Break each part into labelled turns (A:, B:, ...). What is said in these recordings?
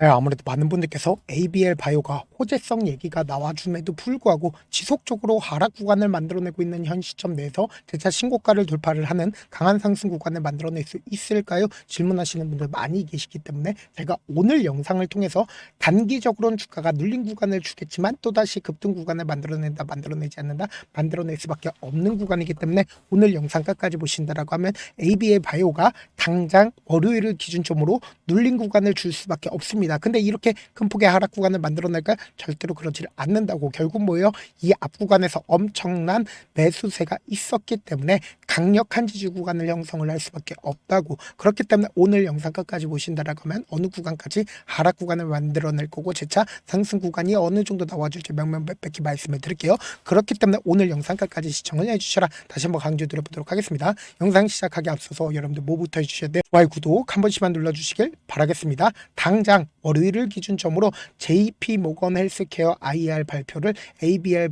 A: 네, 아무래도 많은 분들께서 ABL 바이오가 호재성 얘기가 나와줌에도 불구하고 지속적으로 하락 구간을 만들어내고 있는 현 시점 내에서 재차 신고가를 돌파를 하는 강한 상승 구간을 만들어낼 수 있을까요? 질문하시는 분들 많이 계시기 때문에 제가 오늘 영상을 통해서 단기적으로는 주가가 눌린 구간을 주겠지만 또다시 급등 구간을 만들어낸다, 만들어내지 않는다, 만들어낼 수밖에 없는 구간이기 때문에 오늘 영상 끝까지 보신다라고 하면 ABL 바이오가 당장 월요일을 기준점으로 눌린 구간을 줄 수밖에 없습니다. 근데 이렇게 큰 폭의 하락 구간을 만들어낼까? 절대로 그렇지 않는다고. 결국 뭐예요? 이 앞 구간에서 엄청난 매수세가 있었기 때문에 강력한 지지 구간을 형성을 할 수밖에 없다고. 그렇기 때문에 오늘 영상 끝까지 보신다라고 하면 어느 구간까지 하락 구간을 만들어낼 거고 재차 상승 구간이 어느 정도 나와줄지 명명백백히 말씀을 드릴게요. 그렇기 때문에 오늘 영상 끝까지 시청을 해주셔라. 다시 한번 강조드려보도록 하겠습니다. 영상 시작하기 앞서서 여러분들 뭐부터 해주셔야 돼요? 좋아요, 구독 한 번씩만 눌러주시길 바라겠습니다. 당장 월요일을 기준점으로 JP모건 헬스케어 IR 발표를 ABL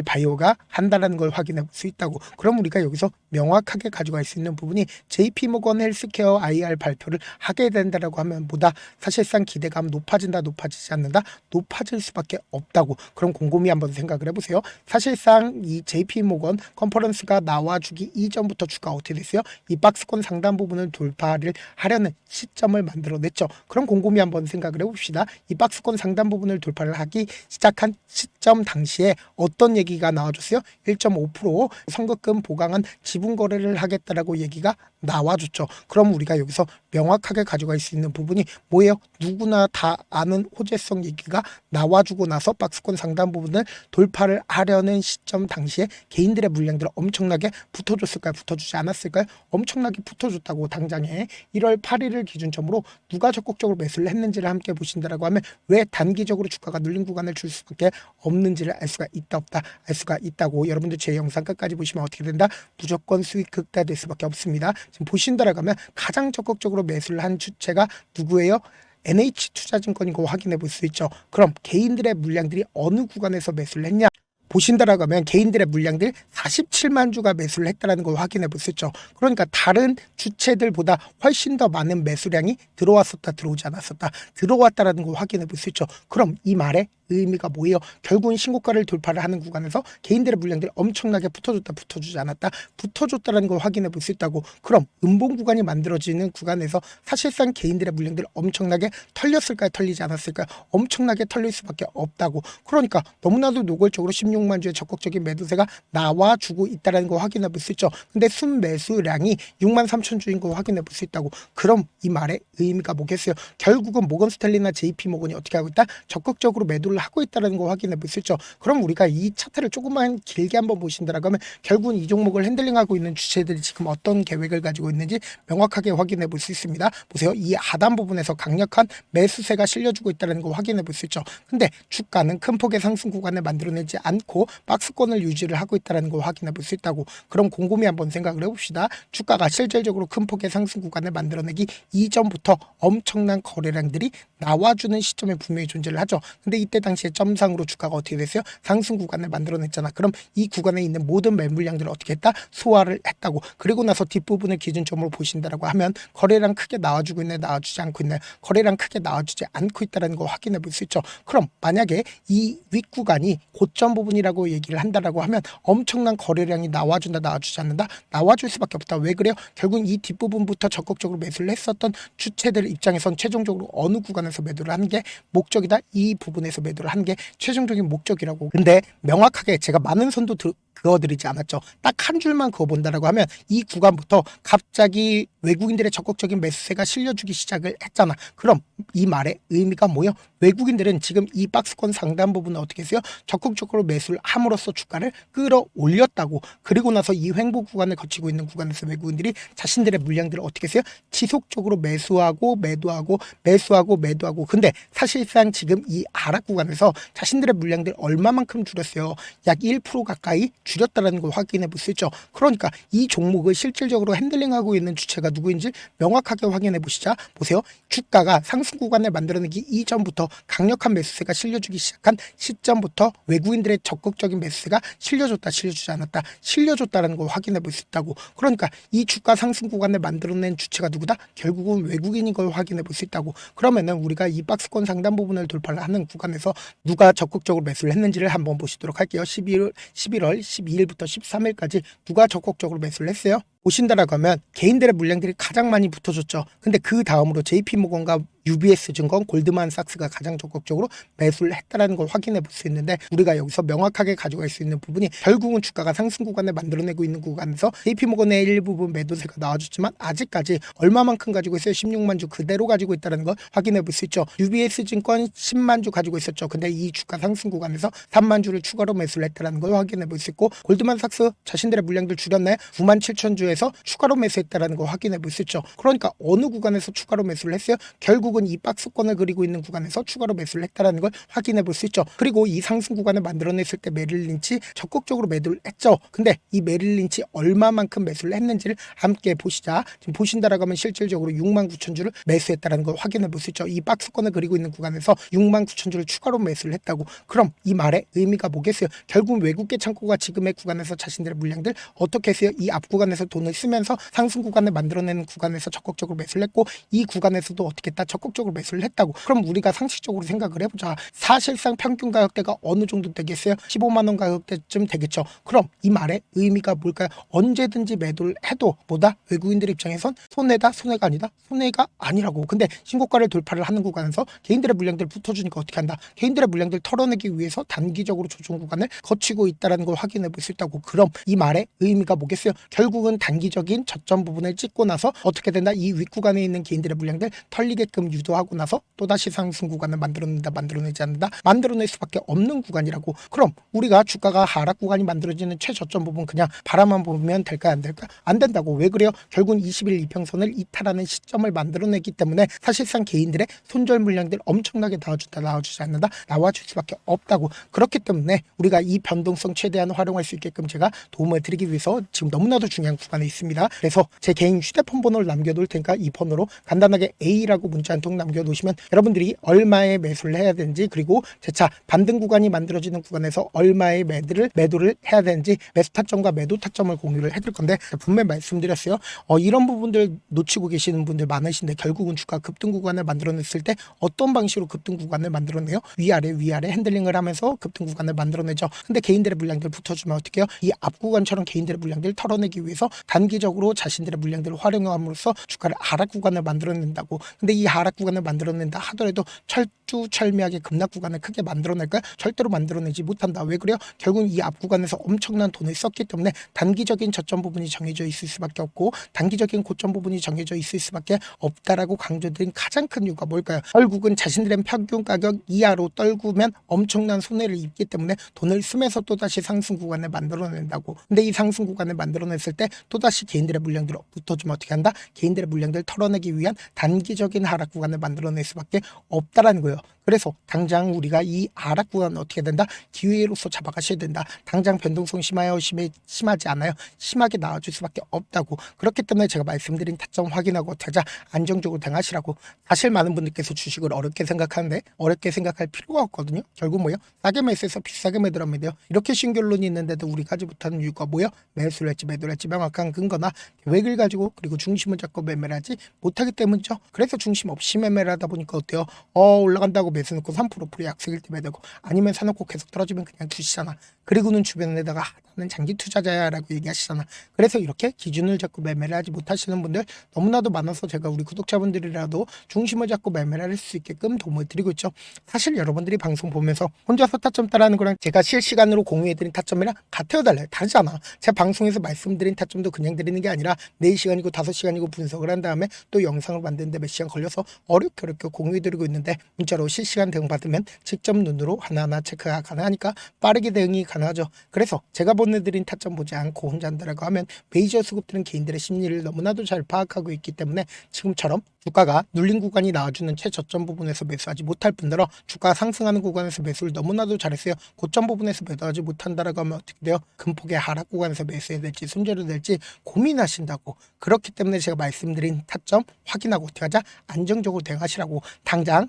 A: 바이오가 한다는 걸 확인해 볼 수 있다고. 그럼 우리가 여기서 명확하게 가져갈 수 있는 부분이 JP모건 헬스케어 IR 발표를 하게 된다라고 하면 뭐다? 사실상 기대감 높아진다, 높아지지 않는다? 높아질 수밖에 없다고. 그럼 곰곰이 한번 생각을 해보세요. 사실상 이 JP모건 컨퍼런스가 나와주기 이전부터 주가 어떻게 됐어요? 이 박스권 상단 부분을 돌파를 하려는 시점을 만들어냈죠. 그럼 곰곰이 한번 생각을 해봅시다. 이 박스권 상단 부분을 돌파를 하기 시작한 시점 당시에 어떤 얘기가 나와줬어요? 1.5% 선급금 보강한 지분 거래를 하겠다라고 얘기가 나와줬죠. 그럼 우리가 여기서 명확하게 가져갈 수 있는 부분이 뭐예요? 누구나 다 아는 호재성 얘기가 나와주고 나서 박스권 상단 부분을 돌파를 하려는 시점 당시에 개인들의 물량들을 엄청나게 붙어줬을까요? 붙어주지 않았을까요? 엄청나게 붙어줬다고. 당장에 1월 8일을 기준점으로 누가 적극적으로 매수를 했는지를 함께 보신다라고 하면 왜 단기적으로 주가가 눌린 구간을 줄 수밖에 없는지를 알 수가 있다, 없다, 알 수가 있다고. 여러분들 제 영상 끝까지 보시면 어떻게 된다? 무조건 수익 극대화될 수밖에 없습니다. 지금 보신다라고 하면 가장 적극적으로 매수를 한 주체가 누구예요? NH투자증권이고 확인해 볼 수 있죠. 그럼 개인들의 물량들이 어느 구간에서 매수를 했냐? 보신다라고 하면 개인들의 물량들 47만 주가 매수를 했다는 걸 확인해 볼 수 있죠. 그러니까 다른 주체들보다 훨씬 더 많은 매수량이 들어왔었다, 들어오지 않았었다, 들어왔다라는 걸 확인해 볼 수 있죠. 그럼 이 말의 의미가 뭐예요? 결국은 신고가를 돌파를 하는 구간에서 개인들의 물량들이 엄청나게 붙어줬다, 붙어주지 않았다, 붙어줬다는 걸 확인해 볼 수 있다고. 그럼 음봉 구간이 만들어지는 구간에서 사실상 개인들의 물량들이 엄청나게 털렸을까요? 털리지 않았을까요? 엄청나게 털릴 수밖에 없다고. 그러니까 너무나도 노골적으로 16만 주의 적극적인 매도세가 나와주고 있다는 걸 확인해 볼 수 있죠. 근데 순매수량이 6만 3천 주인 걸 확인해 볼 수 있다고. 그럼 이 말의 의미가 뭐겠어요? 결국은 모건 스탠리나 JP모건이 어떻게 하고 있다? 적극적으로 매도를 하고 있다는 거 확인해 볼 수 있죠. 그럼 우리가 이 차트를 조금만 길게 한번 보신다라고 하면 결국은 이 종목을 핸들링하고 있는 주체들이 지금 어떤 계획을 가지고 있는지 명확하게 확인해 볼 수 있습니다. 보세요. 이 하단 부분에서 강력한 매수세가 실려주고 있다는 거 확인해 볼 수 있죠. 근데 주가는 큰 폭의 상승 구간을 만들어내지 않고 박스권을 유지를 하고 있다는 걸 확인해 볼 수 있다고. 그럼 곰곰이 한번 생각을 해봅시다. 주가가 실질적으로 큰 폭의 상승 구간을 만들어내기 이전부터 엄청난 거래량들이 나와주는 시점에 분명히 존재를 하죠. 근데 이때 당시에 점상으로 주가가 어떻게 됐어요? 상승 구간을 만들어냈잖아. 그럼 이 구간에 있는 모든 매물량들을 어떻게 했다? 소화를 했다고. 그리고 나서 뒷부분을 기준점으로 보신다라고 하면 거래량 크게 나와주고 있네, 나와주지 않고 있네, 거래량 크게 나와주지 않고 있다는 걸 확인해 볼 수 있죠. 그럼 만약에 이 윗구간이 고점 부분이라고 얘기를 한다라고 하면 엄청난 거래량이 나와준다, 나와주지 않는다? 나와줄 수밖에 없다. 왜 그래요? 결국 이 뒷부분부터 적극적으로 매수를 했었던 주체들 입장에선 최종적으로 어느 구간에서 매도를 하는 게 목적이다. 이 부분에서 매도를 하는 게 최종적인 목적이라고. 근데 명확하게 제가 많은 선도 그어드리지 않았죠. 딱 한 줄만 그어본다라고 하면 이 구간부터 갑자기 외국인들의 적극적인 매수세가 실려주기 시작을 했잖아. 그럼 이 말의 의미가 뭐예요? 외국인들은 지금 이 박스권 상단 부분을 어떻게 했어요? 적극적으로 매수를 함으로써 주가를 끌어올렸다고. 그리고 나서 이 횡보 구간을 거치고 있는 구간에서 외국인들이 자신들의 물량들을 어떻게 했어요? 지속적으로 매수하고 매도하고 매수하고 매도하고. 근데 사실상 지금 이 하락 구간에서 자신들의 물량들 얼마만큼 줄였어요? 약 1% 가까이 줄였다는 걸 확인해 볼 수 있죠. 그러니까 이 종목을 실질적으로 핸들링하고 있는 주체가 누구인지 명확하게 확인해 보시자. 보세요. 주가가 상승 구간을 만들어내기 이전부터 강력한 매수세가 실려주기 시작한 시점부터 외국인들의 적극적인 매수세가 실려줬다, 실려주지 않았다, 실려줬다라는 걸 확인해 볼 수 있다고. 그러니까 이 주가 상승 구간을 만들어낸 주체가 누구다? 결국은 외국인인 걸 확인해 볼 수 있다고. 그러면은 우리가 이 박스권 상단 부분을 돌파를 하는 구간에서 누가 적극적으로 매수를 했는지를 한번 보시도록 할게요. 11월 12일부터 13일까지 누가 적극적으로 매수를 했어요? 보신다라고 하면 개인들의 물량들이 가장 많이 붙어줬죠. 근데 그 다음으로 JP모건과 UBS 증권, 골드만삭스가 가장 적극적으로 매수를 했다는 걸 확인해 볼 수 있는데, 우리가 여기서 명확하게 가져갈 수 있는 부분이 결국은 주가가 상승 구간을 만들어내고 있는 구간에서 JP모건의 일부분 매도세가 나와줬지만 아직까지 얼마만큼 가지고 있어요? 16만 주 그대로 가지고 있다는 걸 확인해 볼 수 있죠. UBS 증권 10만 주 가지고 있었죠. 근데 이 주가 상승 구간에서 3만 주를 추가로 매수를 했다는 걸 확인해 볼 수 있고, 골드만삭스 자신들의 물량들 줄였나요? 9만 7천 주에서 추가로 매수했다는 걸 확인해 볼 수 있죠. 그러니까 어느 구간에서 추가로 매수를 했어요? 결국은 이 박스권을 그리고 있는 구간에서 추가로 매수를 했다는 걸 확인해 볼 수 있죠. 그리고 이 상승 구간을 만들어냈을 때 메릴 린치 적극적으로 매도를 했죠. 근데 이 메릴 린치 얼마만큼 매수를 했는지를 함께 보시자. 지금 보신다라고 하면 실질적으로 6만 9천 주를 매수했다는 걸 확인해 볼 수 있죠. 이 박스권을 그리고 있는 구간에서 6만 9천 주를 추가로 매수를 했다고. 그럼 이 말의 의미가 뭐겠어요? 결국 외국계 창고가 지금의 구간에서 자신들의 물량들 어떻게 했어요? 이 앞 구간에서 돈을 쓰면서 상승 구간을 만들어내는 구간에서 적극적으로 매수를 했고, 이 구간에서도 어떻게 했다? 적극적으로 매수를 했다고. 그럼 우리가 상식적으로 생각을 해보자. 사실상 평균 가격대가 어느 정도 되겠어요? 15만 원 가격대쯤 되겠죠. 그럼 이 말의 의미가 뭘까요? 언제든지 매도를 해도 뭐다? 외국인들 입장에선 손해다? 손해가 아니다? 손해가 아니라고. 근데 신고가를 돌파를 하는 구간에서 개인들의 물량들 붙어주니까 어떻게 한다? 개인들의 물량들 털어내기 위해서 단기적으로 조정 구간을 거치고 있다는 걸 확인해 볼 수 있다고. 그럼 이 말의 의미가 뭐겠어요? 결국은 단기적인 저점 부분을 찍고 나서 어떻게 된다? 이 윗구간에 있는 개인들의 물량들 털리게끔 유도하고 나서 또다시 상승 구간을 만들어낸다, 만들어내지 않는다, 만들어낼 수밖에 없는 구간이라고. 그럼 우리가 주가가 하락 구간이 만들어지는 최저점 부분 그냥 바라만 보면 될까, 안 될까? 안 된다고. 왜 그래요? 결국은 20일 이평선을 이탈하는 시점을 만들어내기 때문에 사실상 개인들의 손절 물량들 엄청나게 나와준다, 나와주지 않는다, 나와줄 수밖에 없다고. 그렇기 때문에 우리가 이 변동성 최대한 활용할 수 있게끔 제가 도움을 드리기 위해서 지금 너무나도 중요한 구간에 있습니다. 그래서 제 개인 휴대폰 번호를 남겨둘 테니까 이 번호로 간단하게 A라고 문자 한 통 남겨놓으시면 여러분들이 얼마에 매수를 해야 되는지, 그리고 재차 반등 구간이 만들어지는 구간에서 얼마의 매도를 해야 되는지 매수 타점과 매도 타점을 공유를 해드릴 건데, 분명히 말씀드렸어요. 이런 부분들 놓치고 계시는 분들 많으신데, 결국은 주가 급등 구간을 만들어냈을 때 어떤 방식으로 급등 구간을 만들어내요? 위아래 핸들링을 하면서 급등 구간을 만들어내죠. 근데 개인들의 물량들 붙어주면 어떻게 해요? 이 앞 구간처럼 개인들의 물량들 털어내기 위해서 단기적으로 자신들의 물량들을 활용함으로써 주가를 하락 구간을 만들어낸다고. 근데 이 하락 구간을 만들어낸다 하더라도 철두철미하게 급락 구간을 크게 만들어낼까요? 절대로 만들어내지 못한다. 왜 그래요? 결국은 이 앞 구간에서 엄청난 돈을 썼기 때문에 단기적인 저점 부분이 정해져 있을 수밖에 없고, 단기적인 고점 부분이 정해져 있을 수밖에 없다라고 강조드린 가장 큰 이유가 뭘까요? 결국은 자신들의 평균 가격 이하로 떨구면 엄청난 손해를 입기 때문에 돈을 쓰면서 또다시 상승 구간을 만들어낸다고. 근데 이 상승 구간을 만들어냈을 때 또다시 개인들의 물량들을 붙어주면 어떻게 한다? 개인들의 물량들을 털어내기 위한 단기적인 하락 구간을 만들어낼 수밖에 없다라는 거예요. 그래서 당장 우리가 이 하락 구간은 어떻게 된다? 기회로서 잡아가셔야 된다. 당장 변동성 심하여 심하지 않아요? 심하게 나와줄 수밖에 없다고. 그렇기 때문에 제가 말씀드린 타점 확인하고 타자 안정적으로 대응하시라고. 사실 많은 분들께서 주식을 어렵게 생각하는데 어렵게 생각할 필요가 없거든요. 결국 뭐예요? 싸게 매수해서 비싸게 매도하면 돼요. 이렇게 쉬운 결론이 있는데도 우리가 하지 못하는 이유가 뭐예요? 매수를 했지 매도를 했지 명확한 근거나 계획을 가지고, 그리고 중심을 잡고 매매를 하지 못하기 때문이죠. 그래서 중심 없이 매매를 하다 보니까 어때요? 올라간다고 매수 넣고 3% 프로 약속일 때 매도고, 아니면 사놓고 계속 떨어지면 그냥 두시잖아. 그리고는 주변에다가 나는 장기 투자자야 라고 얘기하시잖아. 그래서 이렇게 기준을 잡고 매매를 하지 못하시는 분들 너무나도 많아서 제가 우리 구독자분들이라도 중심을 잡고 매매를 할 수 있게끔 도움을 드리고 있죠. 사실 여러분들이 방송 보면서 혼자서 타점 따라하는 거랑 제가 실시간으로 공유해드린 타점이랑 같아요, 달라요? 다르잖아. 제가 방송에서 말씀드린 타점도 그냥 드리는 게 아니라 4시간이고 5시간이고 분석을 한 다음에 또 영상을 만드는데 몇 시간 걸려서 어렵게 공유해드리고 있는데, 문자로 실시간 대응받으면 직접 눈으로 하나하나 체크가 가능하니까 빠르게 대응이 가능하죠. 그래서 제가 보내드린 타점 보지 않고 혼자 한다라고 하면 메이저 수급들은 개인들의 심리를 너무나도 잘 파악하고 있기 때문에 지금처럼 주가가 눌린 구간이 나와주는 최저점 부분에서 매수하지 못할 뿐더러 주가가 상승하는 구간에서 매수를 너무나도 잘했어요. 고점 부분에서 매도하지 못한다라고 하면 어떻게 돼요? 금폭의 하락 구간에서 매수해야 될지 손절해야 될지 고민하신다고. 그렇기 때문에 제가 말씀드린 타점 확인하고 어떻게 하자? 안정적으로 대응하시라고. 당장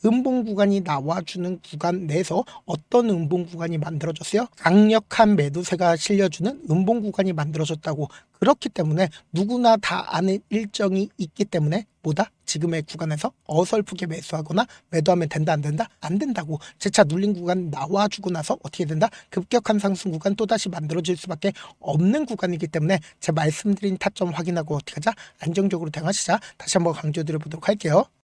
A: 음봉 구간이 나와주는 구간 내에서 어떤 음봉 구간이 만들어졌어요? 강력한 매도세가 실려주는 음봉 구간이 만들어졌다고. 그렇기 때문에 누구나 다 아는 일정이 있기 때문에 뭐다? 지금의 구간에서 어설프게 매수하거나 매도하면 된다 안 된다? 안 된다고. 재차 눌린 구간 나와주고 나서 어떻게 된다? 급격한 상승 구간 또다시 만들어질 수밖에 없는 구간이기 때문에 제 말씀드린 타점 확인하고 어떻게 하자? 안정적으로 대응하시자. 다시 한번 강조드려 보도록 할게요.